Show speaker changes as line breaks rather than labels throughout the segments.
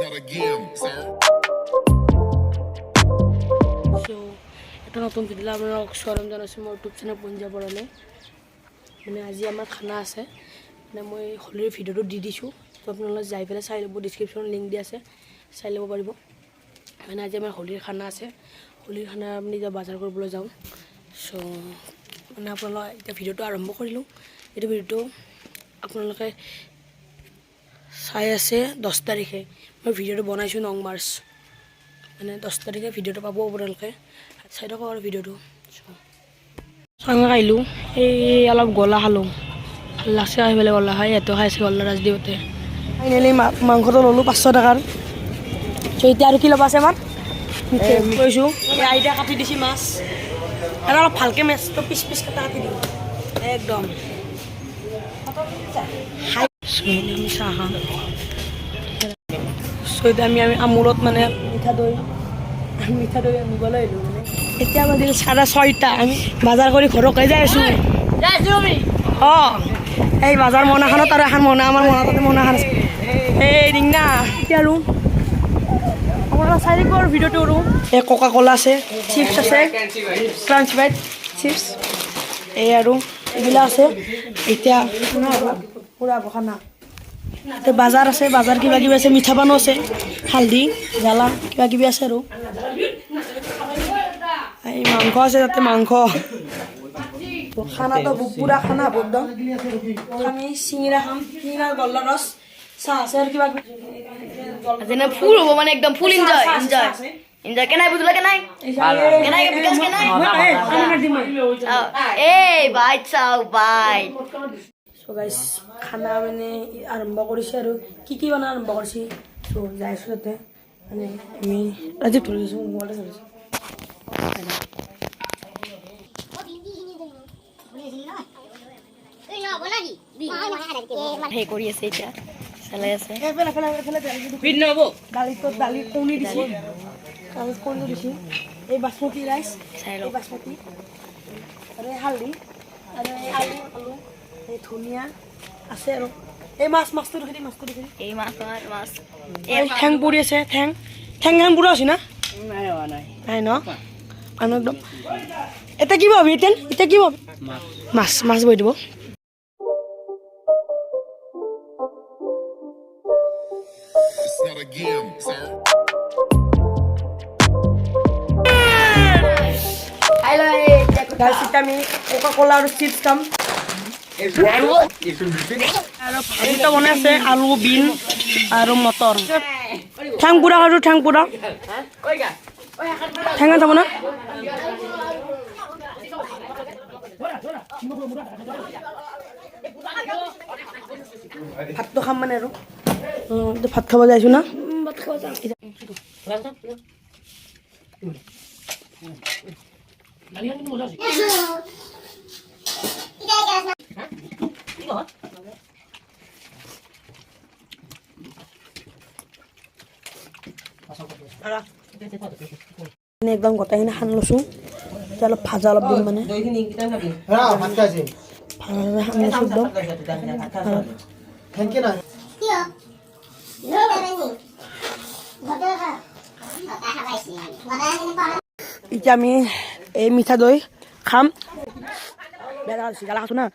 এটা নতুন ভিডিও আপোনালোকক স্বাগতম জনাইছোঁ মোৰ ইউটিউব চেনেল পঞ্জাৱ বৰালে। মানে আজি আমাৰ খানা আছে, মানে মই হোলীৰ ভিডিঅ'টো দি দিছোঁ, তো আপোনালোকে যাই পেলাই চাই ল'ব। ডিছক্ৰিপশ্যনত লিংক দি আছে, চাই ল'ব পাৰিব। মানে আজি আমাৰ হোলীৰ খানা আছে। হোলীৰ খানা আমি এতিয়া বজাৰ কৰিবলৈ যাওঁ। চ' মানে আপোনালোকে এতিয়া ভিডিঅ'টো আৰম্ভ কৰিলোঁ। এইটো ভিডিঅ'টো আপোনালোকে চাই আছে 10 তাৰিখে। মই ভিডিঅ'টো বনাইছোঁ 9 মাৰ্চ, মানে 10 তাৰিখে ভিডিঅ'টো পাব আপোনালোকে। চাই থাকক আৰু ভিডিঅ'টো। চাং খাইলোঁ, এই অলপ গলা খালোঁ, লাচে খাই পেলাই গলা খাই, ইয়াতো খাইছে গলা ৰাজদ্বীপতে। ফাইনেলি মাংসটো ল'লোঁ 500 টকাৰ। চ' এতিয়া আৰু কি ল'ব আছে আমাৰ কৈছোঁ, এই আইতা কাটি দিছে মাছ, আৰু অলপ ভালকৈ মাছটো পিচ পিচ কাটি দিওঁ একদম। আমি চাহ খাম। চ' এতিয়া আমি আমুলত মানে মিঠা দৈ আনিবলৈ আহিলোঁ। মানে এতিয়া বাজিল 6:30, আমি বজাৰ কৰি ঘৰকে যাই আছোঁ। অঁ, এই বজাৰ মনাখনত আৰু এখন মনা, আমাৰ মনা তাতে মনাখন আছে। এই ৰিংনা এতিয়া আৰু আপোনালোকে চাই থাকিব আৰু ভিডিঅ'টো। আৰু এই কোকা কোলা আছে, চিপছ আছে, ক্ৰাঞ্চ বাইট চিপছ, এই আৰু এইবিলাক আছে। এতিয়া পুৰা খানা এতিয়া বাজাৰ আছে, বাজাৰ কিবা কিবি আছে, মিঠা পানো আছে, হালধি জ্বালা কিবা কিবি আছে। আৰু এই মাংস আছে, তাতে মাংস খানাটো পুৰা খানা হ'ব একদম। আমি চিঙিৰা খাম, চিঙিৰাৰ গল্লা ৰস, চাহ আছে আৰু কিবা
যেনে ফুল হ'ব, মানে একদম ফুল এনজয় এনজয় এনজয়। কেনাই বুঝলা কেনাই কেনাই বিকাশ কেনাই এই বাইট চাও বাইট।
চ' গাইছ, খানা মানে আৰম্ভ কৰিছে আৰু কি মানে আৰম্ভ কৰিছে। চ' যাই আছোঁ তাতে, মানে আমি আজি ধৰিছোঁ মোবাইলতে ধৰিছোঁ।
সেই কৰি আছে এতিয়া, চলাই আছে।
দালি কণী দিছে, কণী দিছে, এই বাচমতি ৰাইচ, এই বাচমতি আৰু এই হালধি আৰু এই আলু, এই ধনিয়া আছে। আৰু এই মাছটো দেখি
এই মাছ মাছ
এই ঠেং পুৰি আছে, ঠেং পুৰা আছে না? নাই ন? মানুহ একদম এতিয়া কি পাবি? এতিয়া কি পাবি? মাছ বৈ দিব। আমি কোকা কোলা আৰু চিপছ খাম। আৰু ভাজিটো বনাই আছে, আলু, বিন আৰু মটৰ। ঠেং পুৰা খাইছোঁ, ঠেং পুৰা ঠেঙা যাব না? ভাতটো খাম মানে আৰু ভাত খাব যাইছোঁ না। ভাত খাব যাম। একদম গোটেইখিনি সানি লৈছোঁ। এতিয়া অলপ ভাজা অলপ দিম, মানে ভাজা সানি লৈছোঁ একদম। এতিয়া আমি এই মিঠা দৈ খাম। বেয়া জ্বালা খাইছোঁ না।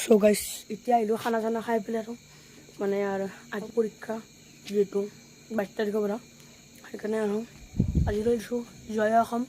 চ' গাইছ, এতিয়া আহিলোঁ খানা চানা খাই পেলাই। আৰু মানে আৰু আজি পৰীক্ষা যিহেতু 22 তাৰিখৰ পৰা, সেইকাৰণে আৰু আজি লৈছোঁ জয় অসম।